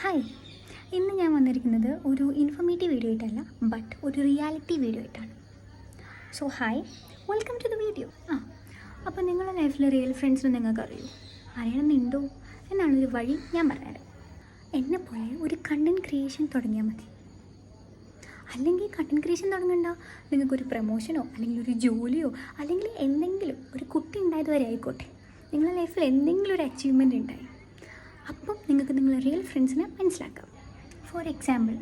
Hi, ഇന്ന് ഞാൻ വന്നിരിക്കുന്നത് ഒരു ഇൻഫോർമേറ്റീവ് വീഡിയോ ആയിട്ടല്ല, ബട്ട് ഒരു റിയാലിറ്റി വീഡിയോ ആയിട്ടാണ്. So hi, welcome to the video. അപ്പോൾ നിങ്ങളുടെ ലൈഫിലെ റിയൽ ഫ്രണ്ട്സിനെ നിങ്ങൾക്ക് അറിയൂ, അറിയണമെന്നുണ്ടോ എന്നാണൊരു വഴി ഞാൻ പറഞ്ഞുതരാം. എന്നെപ്പോലെ ഒരു കണ്ടൻറ് ക്രിയേഷൻ തുടങ്ങിയാൽ മതി. അല്ലെങ്കിൽ കണ്ടൻറ് ക്രിയേഷൻ തുടങ്ങണ്ട, നിങ്ങൾക്കൊരു പ്രൊമോഷനോ അല്ലെങ്കിൽ ഒരു ജോലിയോ അല്ലെങ്കിൽ എന്തെങ്കിലും ഒരു കുട്ടി ഉണ്ടായത് വരെ ആയിക്കോട്ടെ, നിങ്ങളുടെ ലൈഫിൽ എന്തെങ്കിലും ഒരു അച്ചീവ്മെൻറ്റ് ഉണ്ടായി, അപ്പം നിങ്ങൾക്ക് നിങ്ങളുടെ റിയൽ ഫ്രണ്ട്സിനെ മനസ്സിലാക്കാം. ഫോർ എക്സാമ്പിൾ,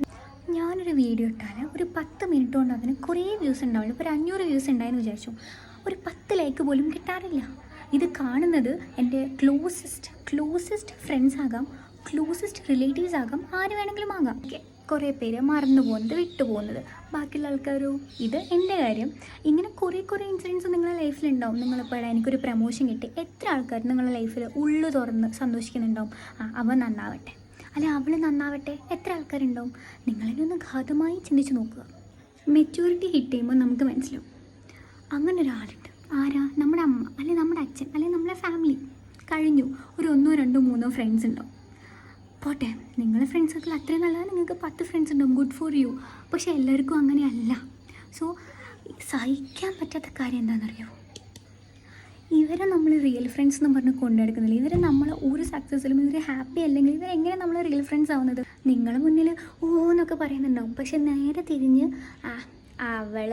ഞാനൊരു വീഡിയോ ഇട്ടാൽ ഒരു 10 മിനിറ്റ് കൊണ്ട് അതിന് കുറേ വ്യൂസ് ഉണ്ടാവുള്ളൂ. ഇപ്പോൾ ഒരു 500 വ്യൂസ് ഉണ്ടായെന്ന് വിചാരിച്ചു, ഒരു 10 ലൈക്ക് പോലും കിട്ടാറില്ല. ഇത് കാണുന്നത് എൻ്റെ ക്ലോസസ്റ്റ് ഫ്രണ്ട്സ് ആകാം, ക്ലോസസ്റ്റ് റിലേറ്റീവ്സ് ആകാം, ആര് വേണമെങ്കിലും ആകാം. ഓക്കെ, കുറേ പേര് മറന്നു പോകുന്നത്, വിട്ടു പോകുന്നത്, ബാക്കിയുള്ള ആൾക്കാരോ. ഇത് എൻ്റെ കാര്യം. ഇങ്ങനെ കുറേ ഇൻസിഡൻസ് നിങ്ങളുടെ ലൈഫിലുണ്ടാവും. നിങ്ങളിപ്പോൾ എനിക്കൊരു പ്രമോഷൻ കിട്ടി, എത്ര ആൾക്കാർ നിങ്ങളുടെ ലൈഫിൽ ഉള്ളു തുറന്ന് സന്തോഷിക്കുന്നുണ്ടാവും. അവൻ നന്നാവട്ടെ, അല്ലെ അവൾ നന്നാവട്ടെ, എത്ര ആൾക്കാരുണ്ടാവും. നിങ്ങളിനൊന്ന് ഘാതമായി ചിന്തിച്ച് നോക്കുക. മെച്യൂരിറ്റി ഹിറ്റ് ചെയ്യുമ്പോൾ നമുക്ക് മനസ്സിലാവും അങ്ങനെ ഒരാളുണ്ട്. ആരാ? നമ്മുടെ അമ്മ, അല്ലെങ്കിൽ നമ്മുടെ അച്ഛൻ, അല്ലെങ്കിൽ നമ്മുടെ ഫാമിലി. കഴിഞ്ഞു. ഒരു 1, 2, 3 ഫ്രണ്ട്സ് ഉണ്ടാവും. പോട്ടെ, നിങ്ങളുടെ ഫ്രണ്ട്സ് സർക്കിൾ അത്രയും നല്ലതാണ്, നിങ്ങൾക്ക് 10 ഫ്രണ്ട്സ് ഉണ്ടാവും, ഗുഡ് ഫോർ യു. പക്ഷേ എല്ലാവർക്കും അങ്ങനെയല്ല. സോ സഹിക്കാൻ പറ്റാത്ത കാര്യം എന്താണെന്നറിയാമോ? ഇവരെ നമ്മൾ റിയൽ ഫ്രണ്ട്സ് എന്ന് പറഞ്ഞ് കൊണ്ടെടുക്കുന്നില്ല. ഇവരെ നമ്മൾ ഒരു സക്സസ്സിലും ഇവർ ഹാപ്പി അല്ലെങ്കിൽ ഇവരെങ്ങനെ നമ്മൾ റിയൽ ഫ്രണ്ട്സ് ആവുന്നത്? നിങ്ങളുടെ മുന്നിൽ എന്നൊക്കെ പറയുന്നുണ്ടാവും, പക്ഷെ നേരെ തിരിഞ്ഞ് അവൾ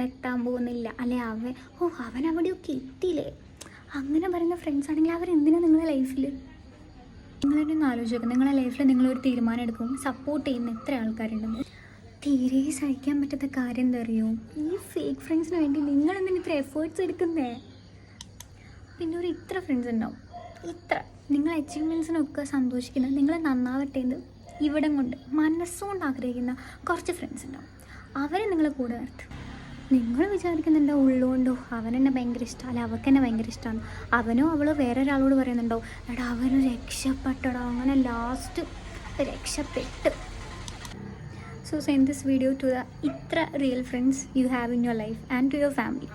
എത്താൻ പോകുന്നില്ല, അല്ലെ അവൻ അവിടെയൊക്കെ എത്തിയില്ലേ, അങ്ങനെ പറയുന്ന ഫ്രണ്ട്സ് ആണെങ്കിൽ അവരെന്തിനാണ് നിങ്ങളുടെ ലൈഫിൽ? നിങ്ങളെന്നെ ഒന്ന് ആലോചിക്കുക. നിങ്ങളുടെ ലൈഫിൽ നിങ്ങളൊരു തീരുമാനം എടുക്കും, സപ്പോർട്ട് ചെയ്യുന്ന എത്ര ആൾക്കാരുണ്ടെന്ന്. തീരെ സഹിക്കാൻ പറ്റാത്ത കാര്യം എന്താ അറിയുമോ? ഈ ഫേക്ക് ഫ്രണ്ട്സിന് വേണ്ടി നിങ്ങളെന്തിന് ഇത്ര എഫേർട്സ് എടുക്കുന്നേ? പിന്നെ ഇത്ര ഫ്രണ്ട്സ് ഉണ്ടാവും, ഇത്ര നിങ്ങൾ അച്ചീവ്മെൻറ്റ്സിനൊക്കെ സന്തോഷിക്കുന്ന, നിങ്ങൾ നന്നാവട്ടെ എന്ന് ഇവിടം കൊണ്ട് മനസ്സുകൊണ്ട് ആഗ്രഹിക്കുന്ന കുറച്ച് ഫ്രണ്ട്സ് ഉണ്ടാവും. അവരെ നിങ്ങൾ കൂടെ നിർത്തും. നിങ്ങൾ വിചാരിക്കുന്നുണ്ടോ ഉള്ളുകൊണ്ടോ അവനെന്നെ ഭയങ്കര ഇഷ്ടമാണ്, അല്ലെ അവൾക്ക് ഭയങ്കര ഇഷ്ടമാണ്, അവനോ അവളോ വേറൊരാളോട് പറയുന്നുണ്ടോ എടാ അവന് രക്ഷപ്പെട്ടടാ, അങ്ങനെ ലാസ്റ്റ് രക്ഷപ്പെട്ട്. So send this video to the ഇത്ര real friends you have in your life and to your family.